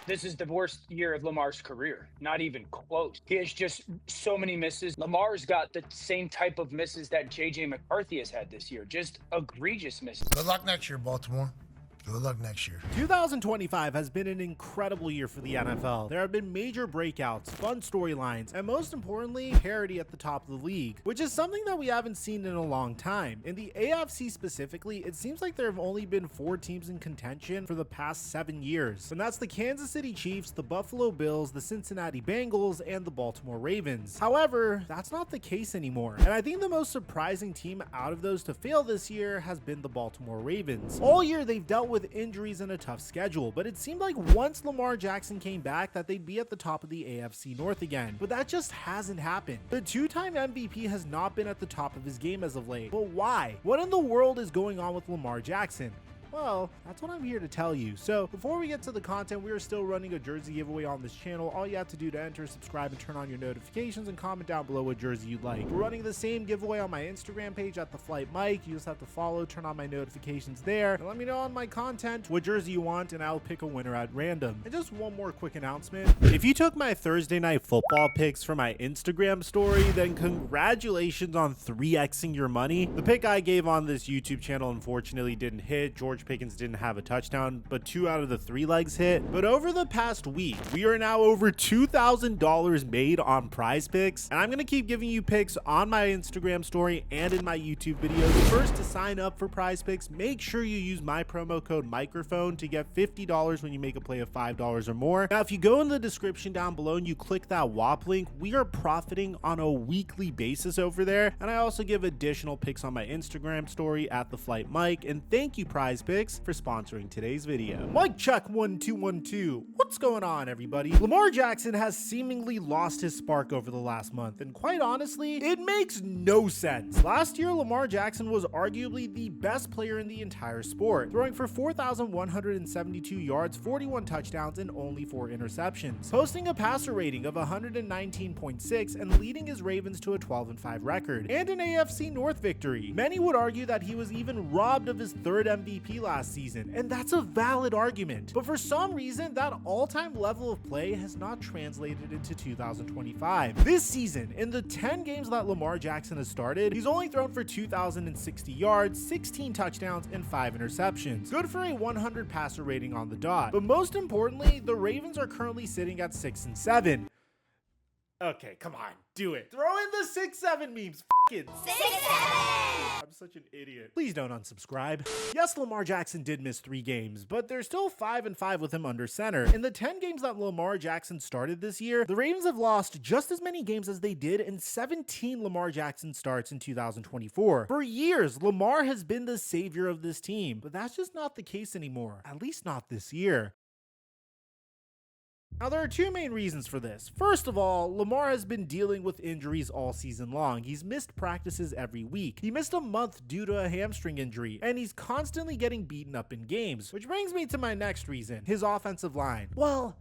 This is the worst year of Lamar's career. Not even close. He has just so many misses. Lamar's got the same type of misses that JJ McCarthy has had this year. Just egregious misses. Good luck next year, Baltimore. Good luck next year. 2025 has been an incredible year for the NFL. There have been major breakouts, fun storylines, and most importantly, parity at the top of the league, which is something that we haven't seen in a long time. In the AFC specifically, it seems like there have only been 4 teams in contention for the past 7 years, and that's the Kansas City Chiefs, the Buffalo Bills, the Cincinnati Bengals, and the Baltimore Ravens. However, that's not the case anymore, and I think the most surprising team out of those to fail this year has been the Baltimore Ravens. All year, they've dealt with injuries and a tough schedule, but it seemed like once Lamar Jackson came back that they'd be at the top of the AFC North again, but that just hasn't happened. The 2-time MVP has not been at the top of his game as of late, but why? What in the world is going on with Lamar Jackson? Well, that's what I'm here to tell you. So before we get to the content, we are still running a jersey giveaway on this channel. All you have to do to enter, subscribe, and turn on your notifications, and comment down below what jersey you'd like. We're running the same giveaway on my Instagram page at The Flight Mike. You just have to follow, turn on my notifications there, and let me know on my content what jersey you want, and I'll pick a winner at random. And just one more quick announcement. If you took my Thursday night football picks for my Instagram story, then congratulations on 3xing your money. The pick I gave on this YouTube channel unfortunately didn't hit. George Pickens didn't have a touchdown, but 2 out of the 3 legs hit. But over the past week, we are now over $2,000 made on Prize Picks, and I'm going to keep giving you picks on my Instagram story and in my YouTube videos. First, to sign up for Prize Picks, make sure you use my promo code Mikerophone to get $50 when you make a play of $5 or more. Now, if you go in the description down below and you click that WAP link, we are profiting on a weekly basis over there, and I also give additional picks on my Instagram story at The Flight Mike. And thank you, Prize Picks, for sponsoring today's video. Mike check 1212. What's going on, everybody? Lamar Jackson has seemingly lost his spark over the last month, and quite honestly, it makes no sense. Last year, Lamar Jackson was arguably the best player in the entire sport, throwing for 4,172 yards, 41 touchdowns, and only 4 interceptions, posting a passer rating of 119.6 and leading his Ravens to a 12-5 record, and an AFC North victory. Many would argue that he was even robbed of his 3rd MVP last season, and that's a valid argument, but for some reason that all-time level of play has not translated into 2025. This season, in the 10 games that Lamar Jackson has started, he's only thrown for 2,060 yards, 16 touchdowns, and 5 interceptions, good for a 100 passer rating on the dot. But most importantly, the Ravens are currently sitting at 6-7. Okay, come on, do it. Throw in the 6-7 memes. F*** it. 6-7! I'm such an idiot. Please don't unsubscribe. Yes, Lamar Jackson did miss 3 games, but they're still 5-5 with him under center. In the 10 games that Lamar Jackson started this year, the Ravens have lost just as many games as they did in 17 Lamar Jackson starts in 2024. For years, Lamar has been the savior of this team, but that's just not the case anymore, at least not this year. Now, there are 2 main reasons for this. First of all, Lamar has been dealing with injuries all season long. He's missed practices every week. He missed a month due to a hamstring injury, and he's constantly getting beaten up in games. Which brings me to my next reason, his offensive line. Well,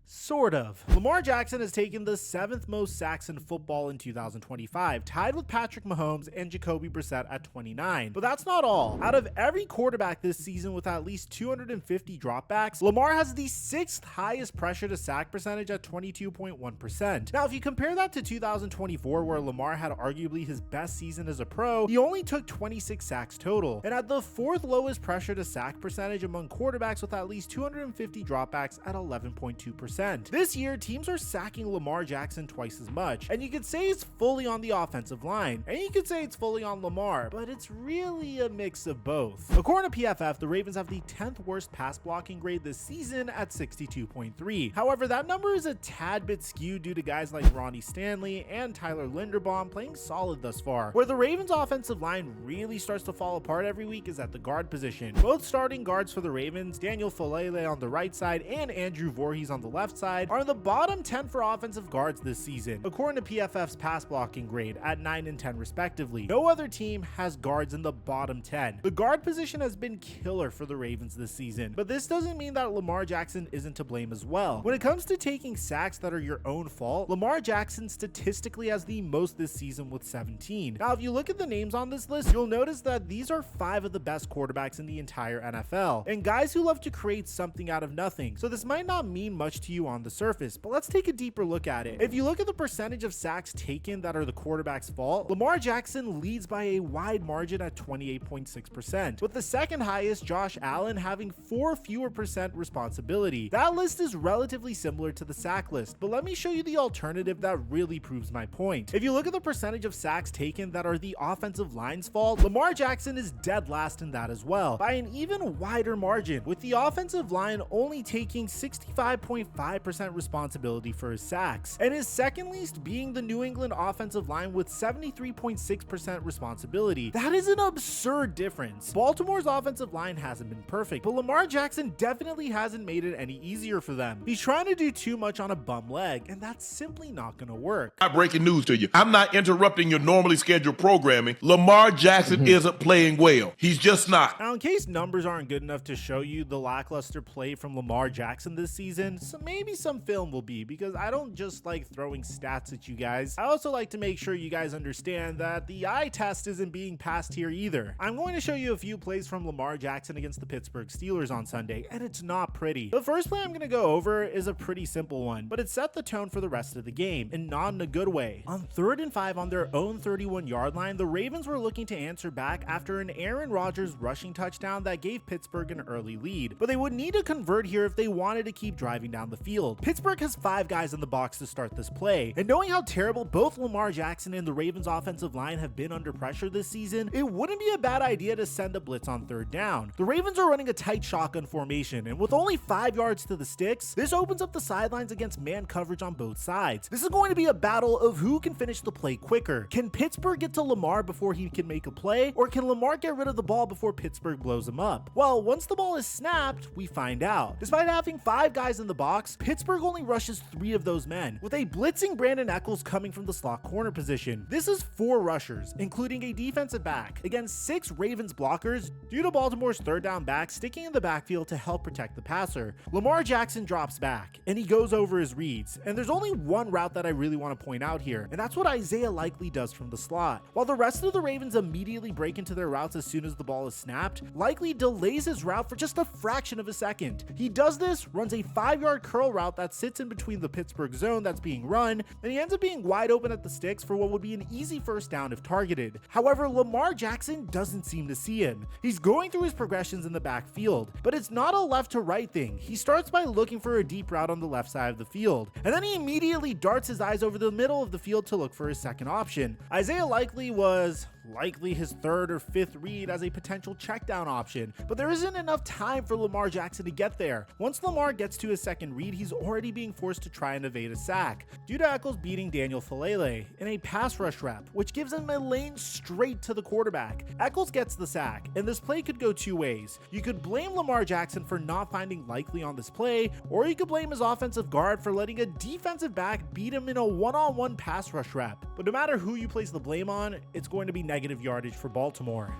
sort of. Lamar Jackson has taken the 7th most sacks in football in 2025, tied with Patrick Mahomes and Jacoby Brissett at 29. But that's not all. Out of every quarterback this season with at least 250 dropbacks, Lamar has the 6th highest pressure to sack percentage at 22.1%. Now, if you compare that to 2024, where Lamar had arguably his best season as a pro, he only took 26 sacks total, and had the 4th lowest pressure to sack percentage among quarterbacks with at least 250 dropbacks at 11.2%. This year, teams are sacking Lamar Jackson twice as much, and you could say it's fully on the offensive line, and you could say it's fully on Lamar, but it's really a mix of both. According to PFF, the Ravens have the 10th worst pass blocking grade this season at 62.3. However, that number is a tad bit skewed due to guys like Ronnie Stanley and Tyler Linderbaum playing solid thus far. Where the Ravens offensive line really starts to fall apart every week is at the guard position. Both starting guards for the Ravens, Daniel Falele on the right side and Andrew Voorhees on the left left side are in the bottom 10 for offensive guards this season, according to PFF's pass blocking grade at 9 and 10 respectively. No other team has guards in the bottom 10. The guard position has been killer for the Ravens this season, but this doesn't mean that Lamar Jackson isn't to blame as well. When it comes to taking sacks that are your own fault, Lamar Jackson statistically has the most this season with 17. Now, if you look at the names on this list, you'll notice that these are 5 of the best quarterbacks in the entire NFL, and guys who love to create something out of nothing. So this might not mean much to you on the surface, but let's take a deeper look at it. If you look at the percentage of sacks taken that are the quarterback's fault, Lamar Jackson leads by a wide margin at 28.6%, with the second highest, Josh Allen, having 4 fewer percent responsibility. That list is relatively similar to the sack list, but let me show you the alternative that really proves my point. If you look at the percentage of sacks taken that are the offensive line's fault, Lamar Jackson is dead last in that as well, by an even wider margin, with the offensive line only taking 65.5% responsibility for his sacks, and his second least being the New England offensive line with 73.6% responsibility. That is an absurd difference. Baltimore's offensive line hasn't been perfect, but Lamar Jackson definitely hasn't made it any easier for them. He's trying to do too much on a bum leg, and that's simply not going to work. Breaking news to you. I'm not interrupting your normally scheduled programming. Lamar Jackson isn't playing well. He's just not. Now, in case numbers aren't good enough to show you the lackluster play from Lamar Jackson this season, so maybe some film will be, because I don't just like throwing stats at you guys. I also like to make sure you guys understand that the eye test isn't being passed here either. I'm going to show you a few plays from Lamar Jackson against the Pittsburgh Steelers on Sunday, and it's not pretty. The first play I'm going to go over is a pretty simple one, but it set the tone for the rest of the game, and not in a good way. On 3rd and 5 on their own 31-yard line, the Ravens were looking to answer back after an Aaron Rodgers rushing touchdown that gave Pittsburgh an early lead, but they would need to convert here if they wanted to keep driving down the field. Pittsburgh has 5 guys in the box to start this play, and knowing how terrible both Lamar Jackson and the Ravens offensive line have been under pressure this season, it wouldn't be a bad idea to send a blitz on 3rd down. The Ravens are running a tight shotgun formation, and with only 5 yards to the sticks, this opens up the sidelines against man coverage on both sides. This is going to be a battle of who can finish the play quicker. Can Pittsburgh get to Lamar before he can make a play, or can Lamar get rid of the ball before Pittsburgh blows him up? Well, once the ball is snapped, we find out. Despite having 5 guys in the box, Pittsburgh only rushes 3 of those men, with a blitzing Brandon Echols coming from the slot corner position. This is 4 rushers, including a defensive back, against 6 Ravens blockers due to Baltimore's 3rd down back sticking in the backfield to help protect the passer. Lamar Jackson drops back, and he goes over his reads, and there's only one route that I really want to point out here, and that's what Isaiah Likely does from the slot. While the rest of the Ravens immediately break into their routes as soon as the ball is snapped, Likely delays his route for just a fraction of a second. He does this, runs a 5-yard curl route that sits in between the Pittsburgh zone that's being run, and he ends up being wide open at the sticks for what would be an easy first down if targeted. However, Lamar Jackson doesn't seem to see him. He's going through his progressions in the backfield, but it's not a left to right thing. He starts by looking for a deep route on the left side of the field, and then he immediately darts his eyes over the middle of the field to look for his second option. Isaiah Likely was likely his 3rd or 5th read as a potential check down option, but there isn't enough time for Lamar Jackson to get there. Once Lamar gets to his second read, he's already being forced to try and evade a sack due to Echols beating Daniel Falele in a pass rush rep, which gives him a lane straight to the quarterback. Echols gets the sack, and this play could go 2 ways. You could blame Lamar Jackson for not finding Likely on this play, or you could blame his offensive guard for letting a defensive back beat him in a one-on-one pass rush rep. But no matter who you place the blame on, it's going to be negative yardage for Baltimore.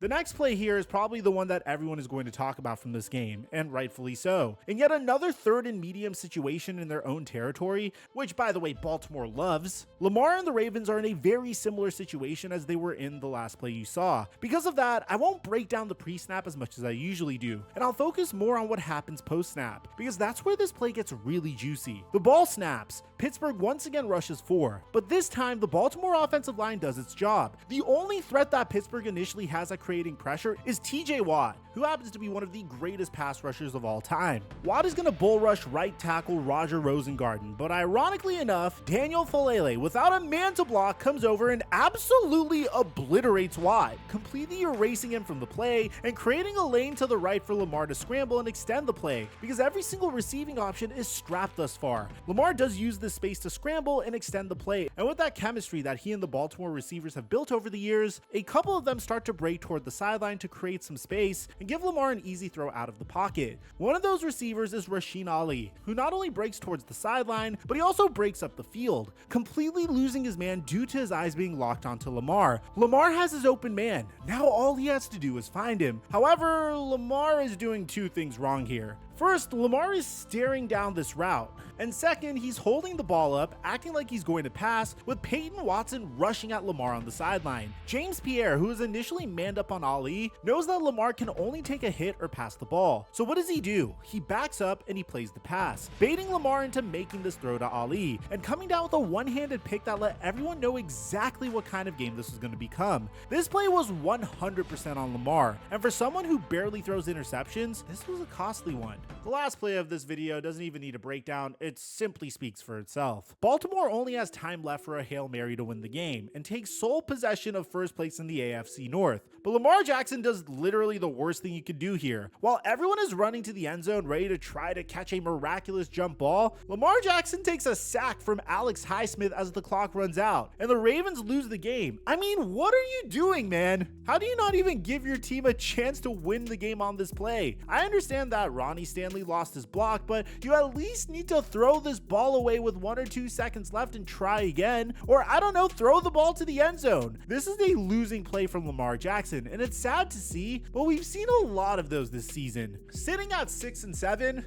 The next play here is probably the one that everyone is going to talk about from this game, and rightfully so. In yet another 3rd and medium situation in their own territory, which by the way Baltimore loves, Lamar and the Ravens are in a very similar situation as they were in the last play you saw. Because of that, I won't break down the pre-snap as much as I usually do, and I'll focus more on what happens post-snap, because that's where this play gets really juicy. The ball snaps, Pittsburgh once again rushes 4, but this time the Baltimore offensive line does its job. The only threat that Pittsburgh initially has at creating pressure is TJ Watt, who happens to be one of the greatest pass rushers of all time. Watt is going to bull rush right tackle Roger Rosengarten, but ironically enough, Daniel Falele, without a man to block, comes over and absolutely obliterates Watt, completely erasing him from the play and creating a lane to the right for Lamar to scramble and extend the play, because every single receiving option is strapped thus far. Lamar does use this space to scramble and extend the play, and with that chemistry that he and the Baltimore receivers have built over the years, a couple of them start to break toward the sideline to create some space and and give Lamar an easy throw out of the pocket. One of those receivers is Rasheen Ali, who not only breaks towards the sideline, but he also breaks up the field, completely losing his man due to his eyes being locked onto Lamar. Lamar has his open man. Now all he has to do is find him. However, Lamar is doing two things wrong here. First, Lamar is staring down this route. And second, he's holding the ball up, acting like he's going to pass, with Peyton Watson rushing at Lamar on the sideline. James Pierre, who is initially manned up on Ali, knows that Lamar can only take a hit or pass the ball. So what does he do? He backs up and he plays the pass, baiting Lamar into making this throw to Ali, and coming down with a one-handed pick that let everyone know exactly what kind of game this was going to become. This play was 100% on Lamar, and for someone who barely throws interceptions, this was a costly one. The last play of this video doesn't even need a breakdown, it simply speaks for itself. Baltimore only has time left for a Hail Mary to win the game, and takes sole possession of first place in the AFC North. But Lamar Jackson does literally the worst thing you could do here. While everyone is running to the end zone ready to try to catch a miraculous jump ball, Lamar Jackson takes a sack from Alex Highsmith as the clock runs out, and the Ravens lose the game. I mean, what are you doing, man? How do you not even give your team a chance to win the game on this play? I understand that Ronnie Stanley lost his block, but you at least need to throw this ball away with 1 or 2 seconds left and try again, or I don't know, throw the ball to the end zone. This is a losing play from Lamar Jackson, and it's sad to see, but we've seen a lot of those this season. Sitting at 6-7,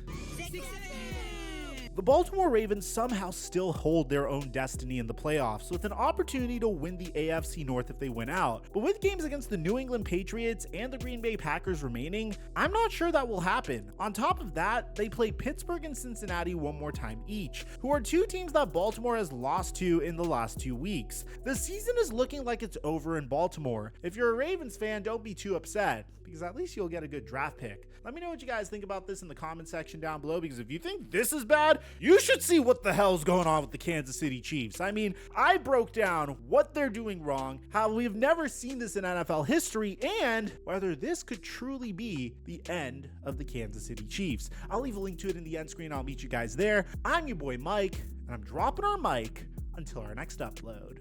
the Baltimore Ravens somehow still hold their own destiny in the playoffs, with an opportunity to win the AFC North if they win out. But with games against the New England Patriots and the Green Bay Packers remaining, I'm not sure that will happen. On top of that, they play Pittsburgh and Cincinnati one more time each, who are two teams that Baltimore has lost to in the last 2 weeks. The season is looking like it's over in Baltimore. If you're a Ravens fan, don't be too upset, because at least you'll get a good draft pick. Let me know what you guys think about this in the comment section down below, because if you think this is bad, you should see what the hell's going on with the Kansas City Chiefs. I mean, I broke down what they're doing wrong, how we've never seen this in NFL history, and whether this could truly be the end of the Kansas City Chiefs. I'll leave a link to it in the end screen. I'll meet you guys there. I'm your boy Mike, and I'm dropping our mic until our next upload.